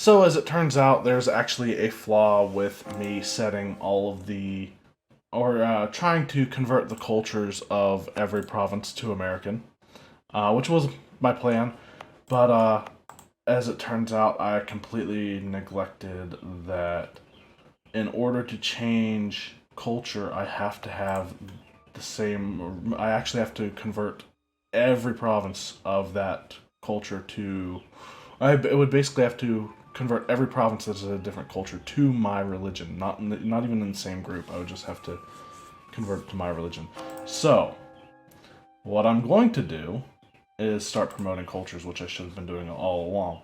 So as it turns out, there's actually a flaw with me setting all of the, or trying to convert the cultures of every province to American, which was my plan. But as it turns out, I completely neglected that in order to change culture, I have to have the same. I actually have to convert every province of that culture to. It would basically have to convert every province that's a different culture to my religion. Not even in the same group. I would just have to convert it to my religion. So, what I'm going to do is start promoting cultures, which I should have been doing all along.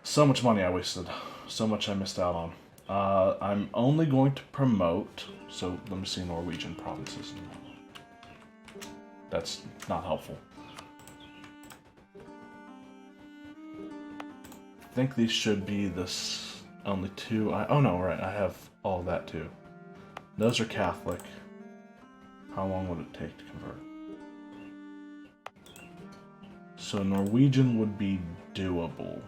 So much money I wasted. So much I missed out on. I'm only going to promote. So let me see Norwegian provinces. That's not helpful. I think these should be this only two. Oh no, right. I have all that too. Those are Catholic. How long would it take to convert? So Norwegian would be doable.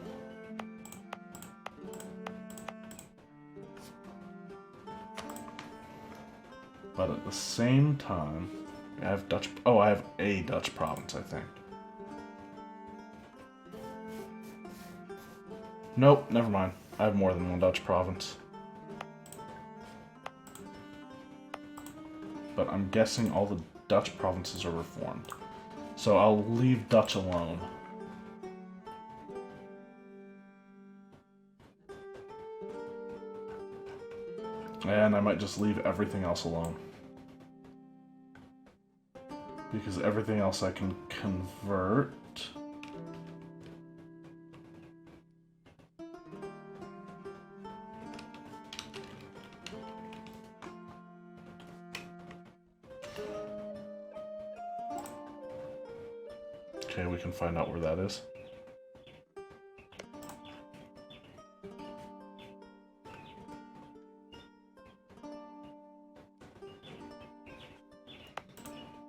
But at the same time, I have Dutch. Oh, I have a Dutch province, I think. Nope, never mind. I have more than one Dutch province. But I'm guessing all the Dutch provinces are reformed. So I'll leave Dutch alone. And I might just leave everything else alone. Because everything else I can convert. Okay, we can find out where that is.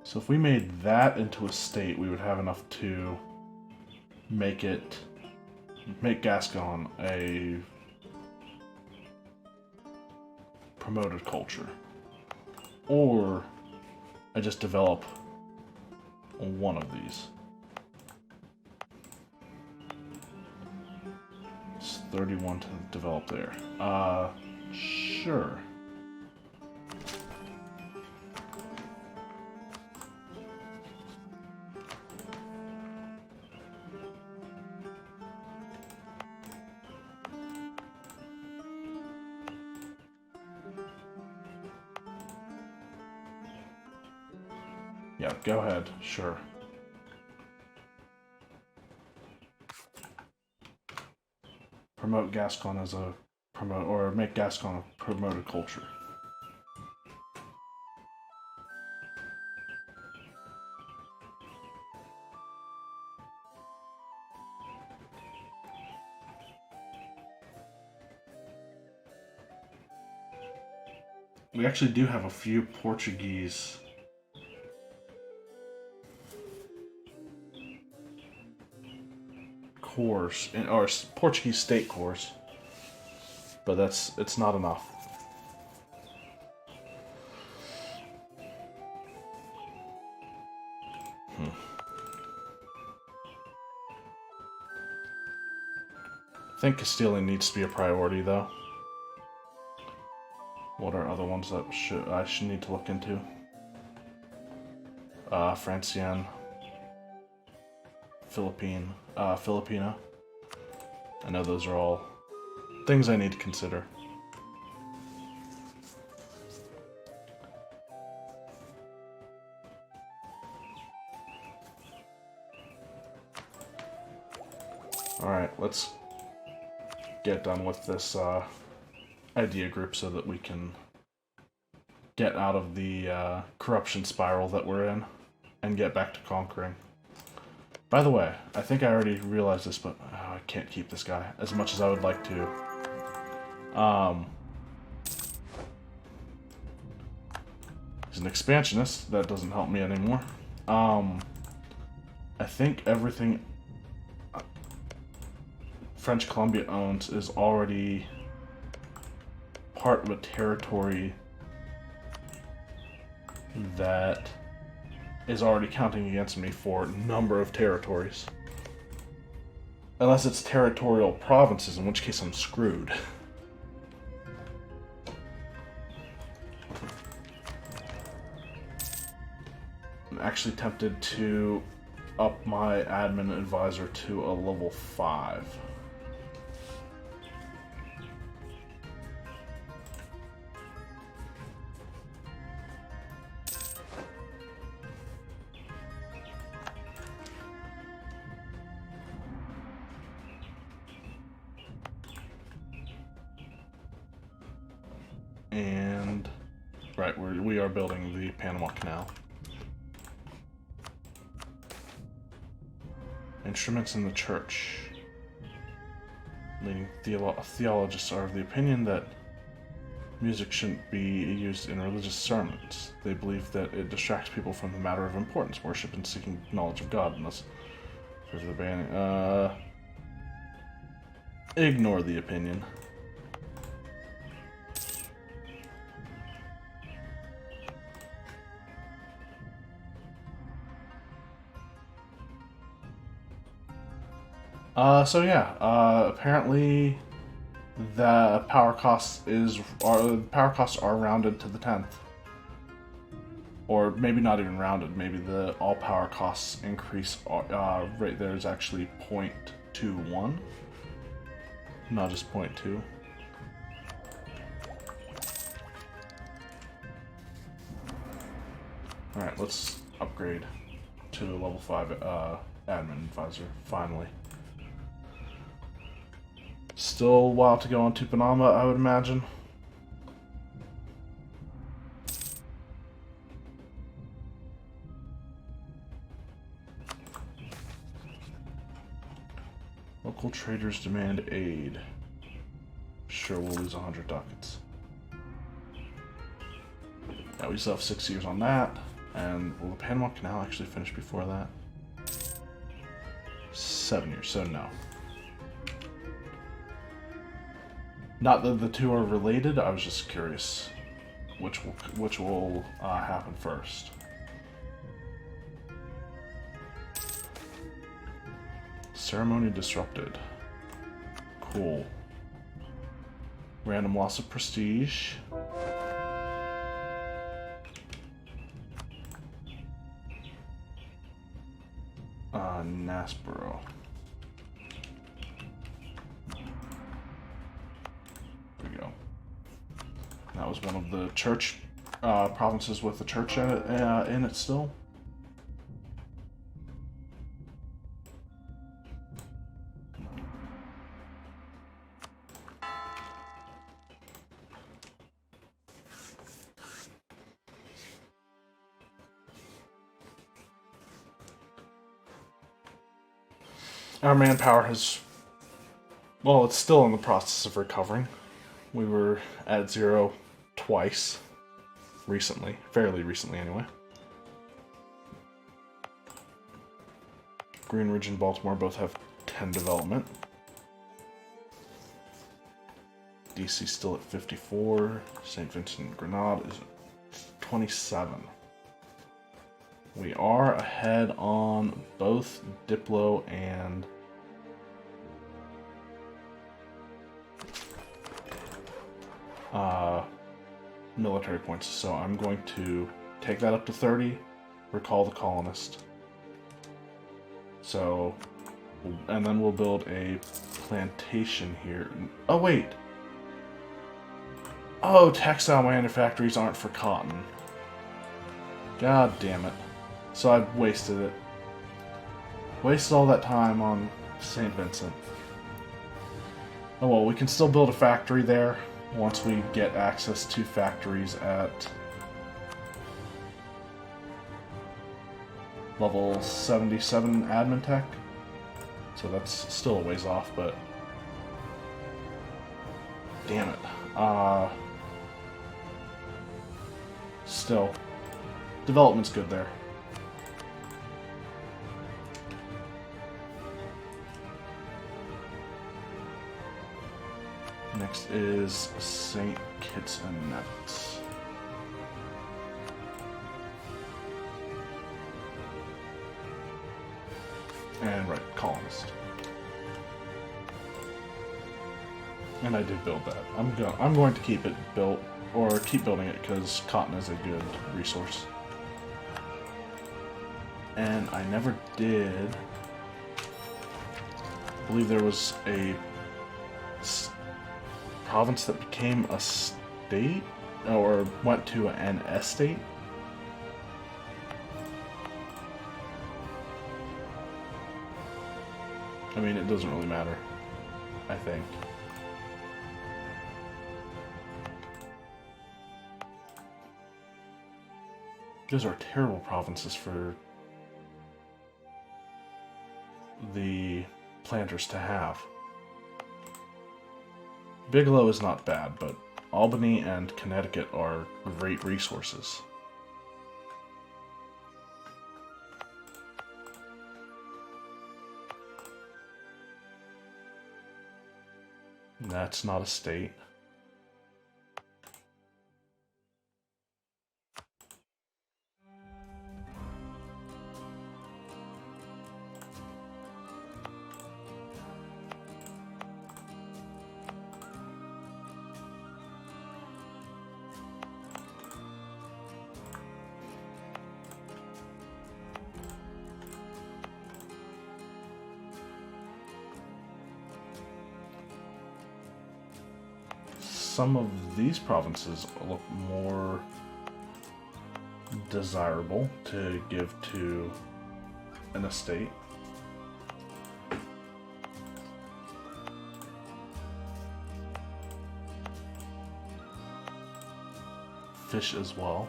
So if we made that into a state, we would have enough to make Gascon a promoted culture. Or I just develop one of these. It's 31 to develop there. Sure. Yeah, go ahead. Sure. Promote Gascon as a or make Gascon a promoted culture. We actually do have a few Portuguese course or Portuguese state course, but it's not enough. I think Castilian needs to be a priority though. What are other ones that I should need to look into? Francian, Filipino. I know those are all things I need to consider. Alright, let's get done with this idea group so that we can get out of the corruption spiral that we're in and get back to conquering. By the way, I think I already realized this, but I can't keep this guy as much as I would like to. He's an expansionist. That doesn't help me anymore. I think everything... French Columbia owns is already part of a territory that is already counting against me for a number of territories. Unless it's territorial provinces, in which case I'm screwed. I'm actually tempted to up my admin advisor to a level 5. And right, we are building the Panama Canal. Instruments in the church. Leading theologians are of the opinion that music shouldn't be used in religious sermons. They believe that it distracts people from the matter of importance, worship and seeking knowledge of God, and thus further the banning. Ignore the opinion. So yeah, apparently the power costs are rounded to the 10th. Or maybe not even rounded, maybe the all power costs increase right there is actually 0.21, not just 0.2. Alright, let's upgrade to level 5 admin advisor, finally. Still a while to go on Tupanama, I would imagine. Local traders demand aid. Sure, we'll lose 100 ducats. Yeah, we still have 6 years on that. And will the Panama Canal actually finish before that? 7 years, so no. Not that the two are related, I was just curious which will happen first. Ceremony disrupted. Cool. Random loss of prestige. Nasborough. There we go. That was one of the church provinces with the church in it still. Our manpower has, well, it's still in the process of recovering. We were at 0 twice recently, fairly recently anyway. Greenridge and Baltimore both have 10 development. DC still at 54. St. Vincent and Grenada is 27. We are ahead on both Diplo and military points, so I'm going to take that up to 30, recall the colonist. So, and then we'll build a plantation here. Oh wait! Oh, textile manufactories aren't for cotton. God damn it. So I've wasted it. Wasted all that time on St. Vincent. Oh well, we can still build a factory there once we get access to factories at level 77 admin tech. So that's still a ways off, but damn it. Still, development's good there. Next is St. Kitts and Nevis. And right, colonist. And I did build that. I'm going to keep it built, or keep building it, because cotton is a good resource. And I never did. I believe there was a province that became a state, or went to an estate. I mean, it doesn't really matter, I think. Those are terrible provinces for the planters to have. Bigelow is not bad, but Albany and Connecticut are great resources. That's not a state. Some of these provinces look more desirable to give to an estate. Fish as well.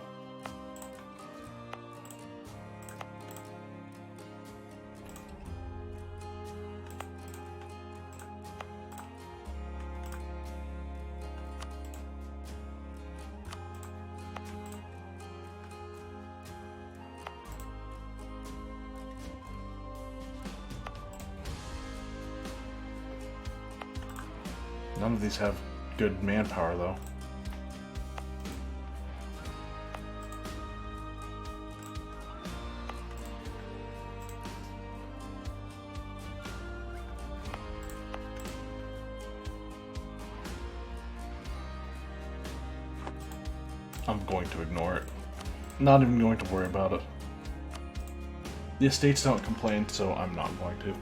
None of these have good manpower, though. I'm going to ignore it. Not even going to worry about it. The estates don't complain, so I'm not going to.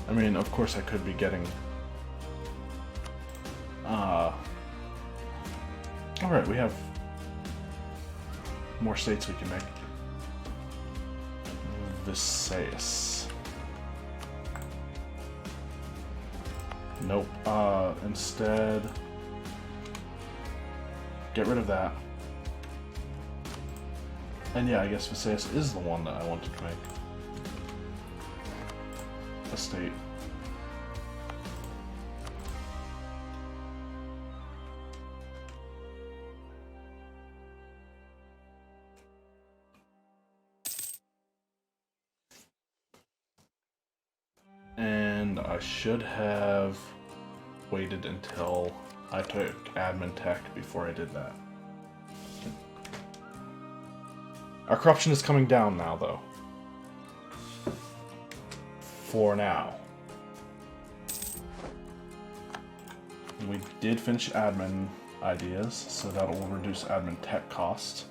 I mean, of course I could be getting... Alright, we have more states we can make. Visayas. Nope. Instead... Get rid of that. And yeah, I guess Visayas is the one that I wanted to make. A state. And I should have waited until I took admin tech before I did that. Our corruption is coming down now, though. For now. We did finish admin ideas, so that will reduce admin tech cost.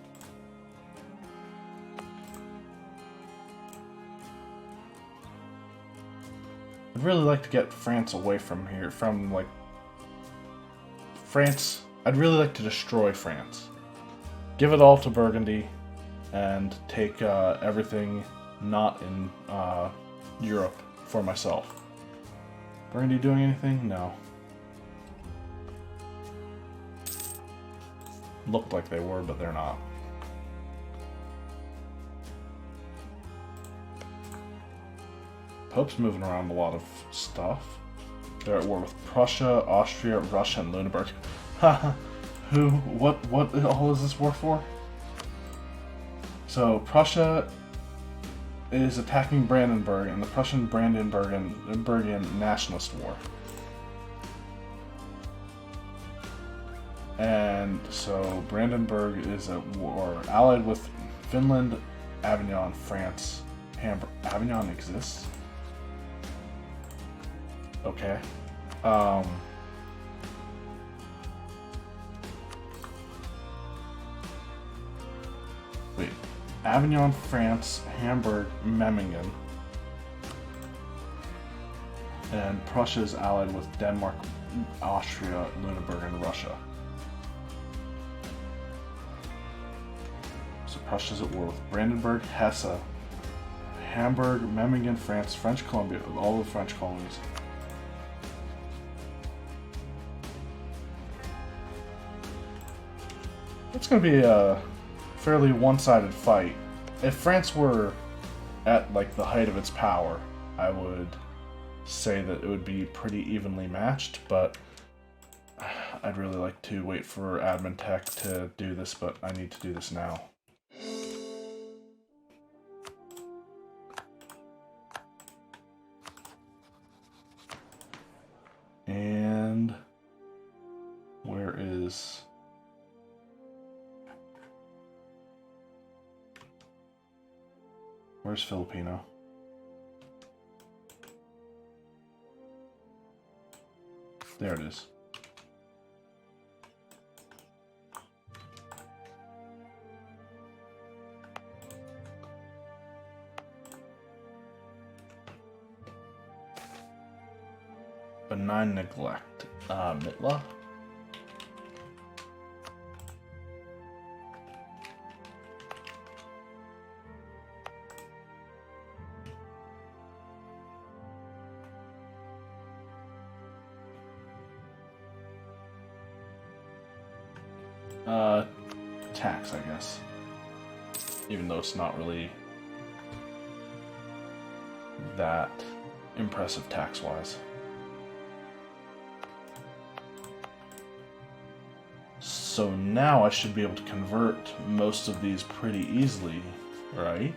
I'd really like to get France away from here, from, like... France... I'd really like to destroy France. Give it all to Burgundy, and take everything not in Europe for myself. Burgundy doing anything? No. Looked like they were, but they're not. Pope's moving around a lot of stuff. They're at war with Prussia, Austria, Russia, and Lüneburg. Haha. Who? What all is this war for? So Prussia is attacking Brandenburg in the Prussian-Brandenburgian Nationalist War. And so Brandenburg is at war, allied with Finland, Avignon, France, Hamburg. Avignon exists? Okay. Wait. Avignon, France, Hamburg, Memmingen. And Prussia is allied with Denmark, Austria, Lüneburg, and Russia. So Prussia's at war with Brandenburg, Hesse, Hamburg, Memmingen, France, French Columbia, all the French colonies. It's going to be a fairly one-sided fight. If France were at like the height of its power, I would say that it would be pretty evenly matched, but I'd really like to wait for admin tech to do this, but I need to do this now. And where is... Where's Filipino? There it is. Benign neglect. Mitla? Tax, I guess. Even though it's not really that impressive tax-wise. So now I should be able to convert most of these pretty easily, right?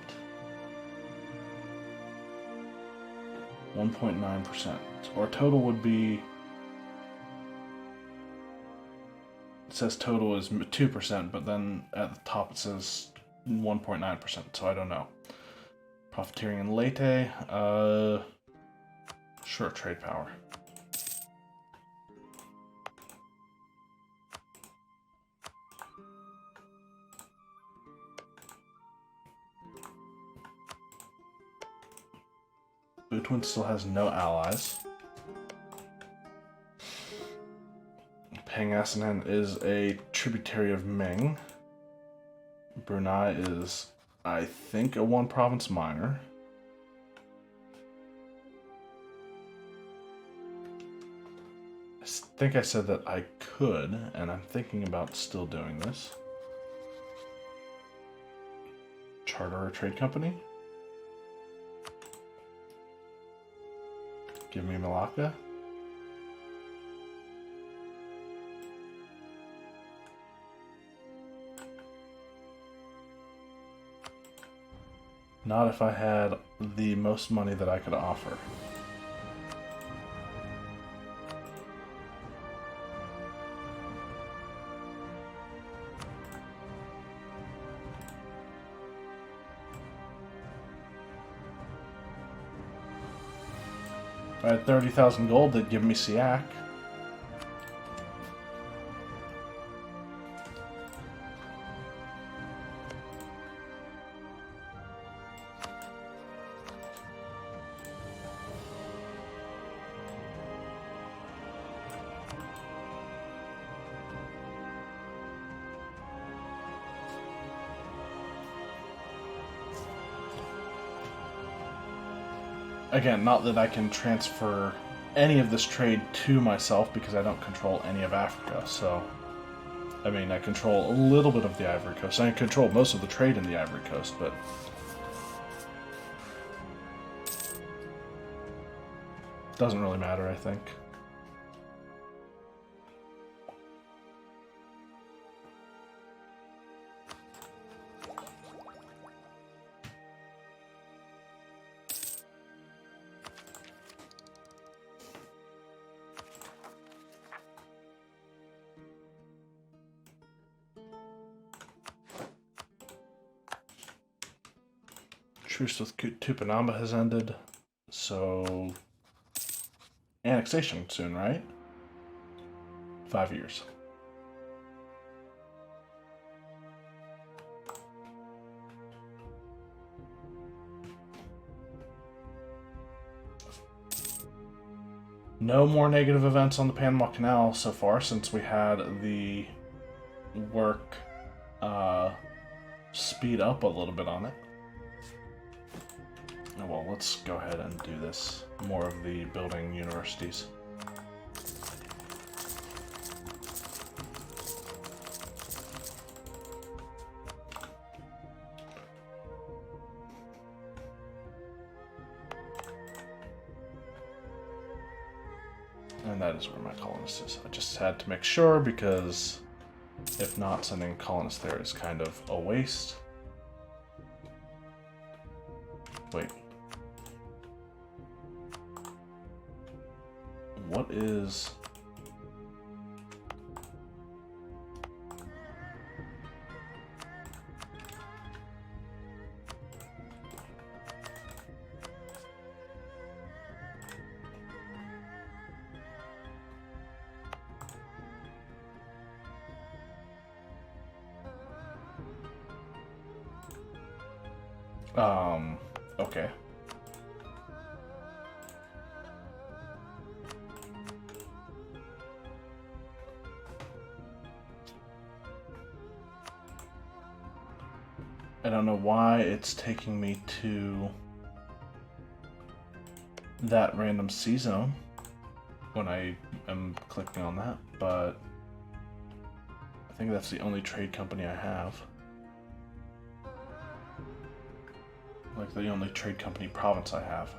1.9%. Our total would be... It says total is 2%, but then at the top it says 1.9%, so I don't know. Profiteering in Leyte, sure, trade power. Butuan still has no allies. Pangasinan is a tributary of Ming. Brunei is, I think, a one-province minor. I think I said that I could, and I'm thinking about still doing this. Charter a trade company? Give me Malacca? Not if I had the most money that I could offer. If I had 30,000 gold, they'd give me Siak. Again, not that I can transfer any of this trade to myself because I don't control any of Africa, so... I mean, I control a little bit of the Ivory Coast. I control most of the trade in the Ivory Coast, but... doesn't really matter, I think. Truce with Tupinamba has ended. So, annexation soon, right? 5 years. No more negative events on the Panama Canal so far, since we had the work speed up a little bit on it. Oh, well, let's go ahead and do this. More of the building universities. And that is where my colonist is. I just had to make sure, because if not, sending a colonist there is kind of a waste. Wait. What is... okay. I don't know why it's taking me to that random C zone when I am clicking on that, but I think that's the only trade company I have. Like the only trade company province I have.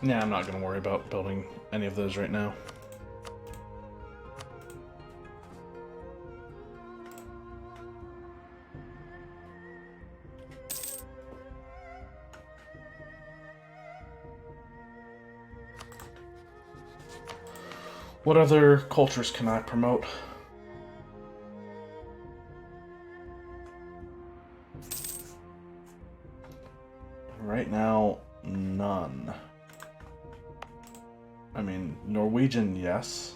Nah, I'm not going to worry about building any of those right now. What other cultures can I promote? Right now, none. I mean, Norwegian, yes.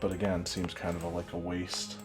But again, seems kind of like a waste.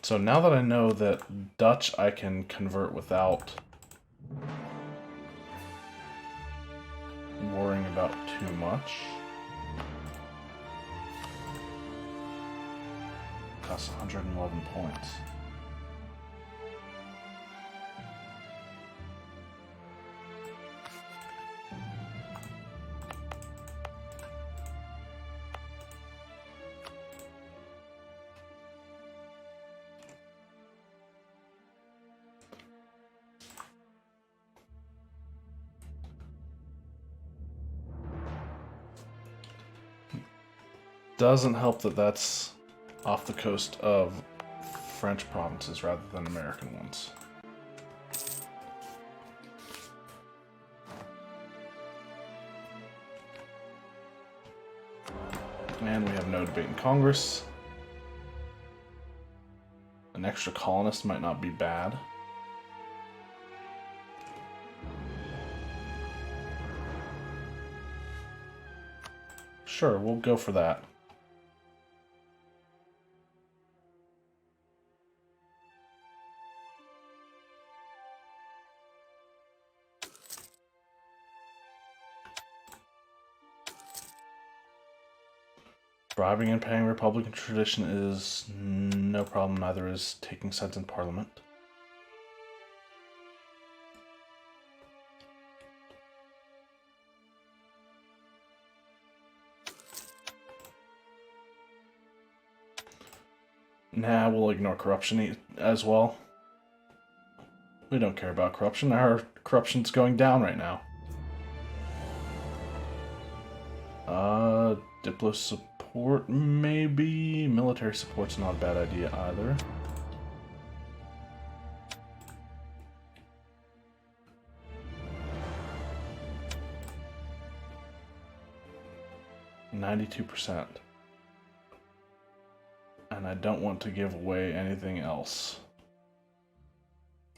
So now that I know that Dutch I can convert without worrying about too much. Costs 111 points. Doesn't help that that's off the coast of French provinces rather than American ones. And we have no debate in Congress. An extra colonist might not be bad. Sure, we'll go for that. Bribing and paying Republican tradition is no problem, neither is taking sides in Parliament. Nah, we'll ignore corruption as well. We don't care about corruption. Our corruption's going down right now. Diplo support, maybe? Military support's not a bad idea either. %92%. And I don't want to give away anything else.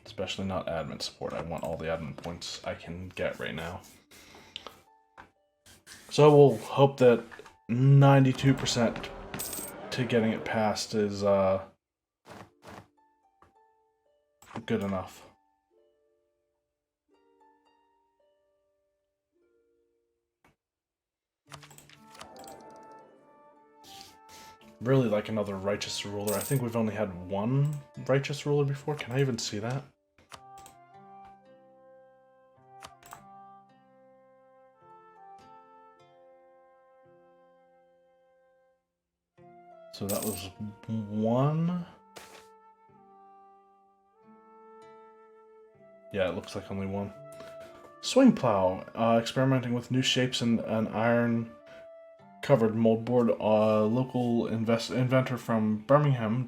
Especially not admin support. I want all the admin points I can get right now. So we'll hope that 92% to getting it passed is good enough. Really like another righteous ruler. I think we've only had one righteous ruler before. Can I even see that? So that was one. Yeah, it looks like only one. Swing plow. Experimenting with new shapes and an iron-covered moldboard. Local inventor from Birmingham,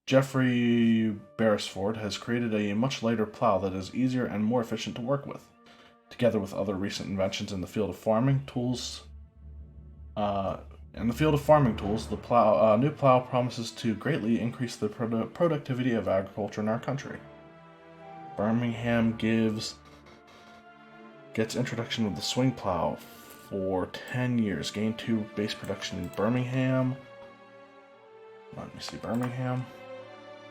Jeffrey Beresford, has created a much lighter plow that is easier and more efficient to work with. Together with other recent inventions in the field of farming tools, the new plow promises to greatly increase the productivity of agriculture in our country. Birmingham gets introduction of the swing plow for 10 years. Gain 2 base production in Birmingham. Let me see, Birmingham.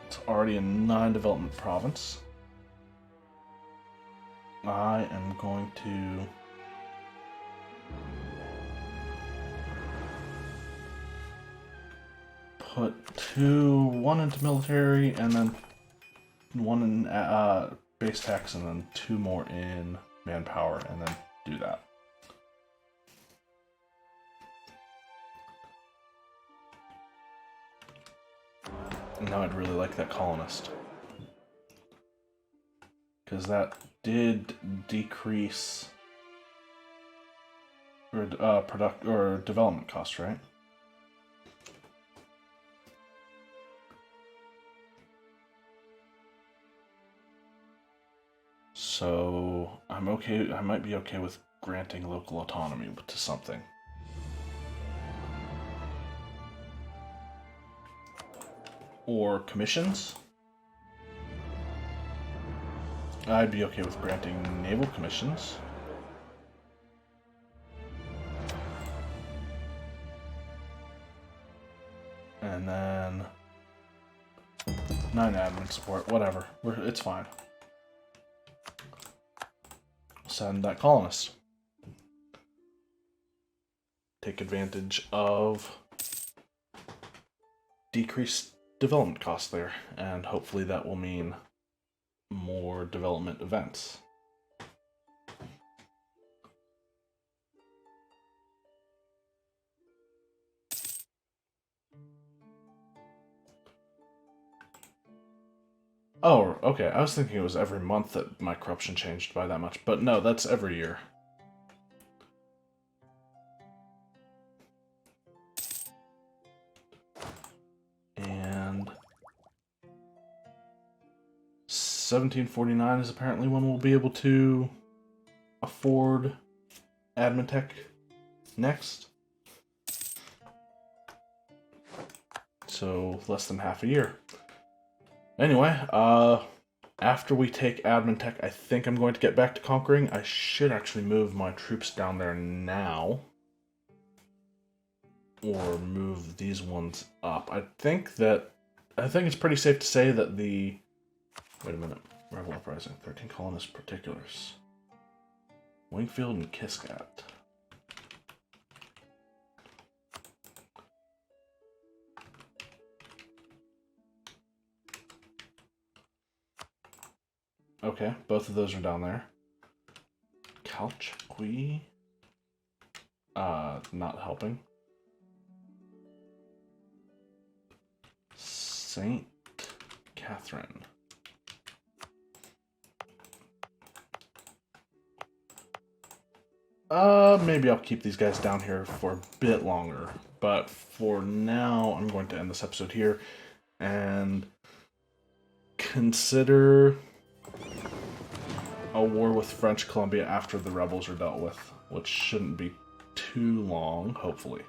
It's already a non-development province. I am going to put one into military, and then one in base tax, and then 2 more in manpower, and then do that. Now I'd really like that colonist, because that did decrease development cost, right? So I'm okay. I might be okay with granting local autonomy to something. Or commissions. I'd be okay with granting naval commissions. And then 9 admin support, whatever. It's fine. Send that colonist. Take advantage of decreased development costs there, and hopefully that will mean more development events. Oh, okay. I was thinking it was every month that my corruption changed by that much, but no, that's every year. And 1749 is apparently when we'll be able to afford admin tech next. So less than half a year. Anyway, after we take admin tech, I think I'm going to get back to conquering. I should actually move my troops down there now. Or move these ones up. I think it's pretty safe to say that the... Wait a minute. Rebel Uprising. 13 colonist particulars. Wingfield and Kiskat. Okay, both of those are down there. Calchqui. Not helping. Saint Catherine. Maybe I'll keep these guys down here for a bit longer. But for now, I'm going to end this episode here and consider a war with French Columbia after the rebels are dealt with, which shouldn't be too long, hopefully.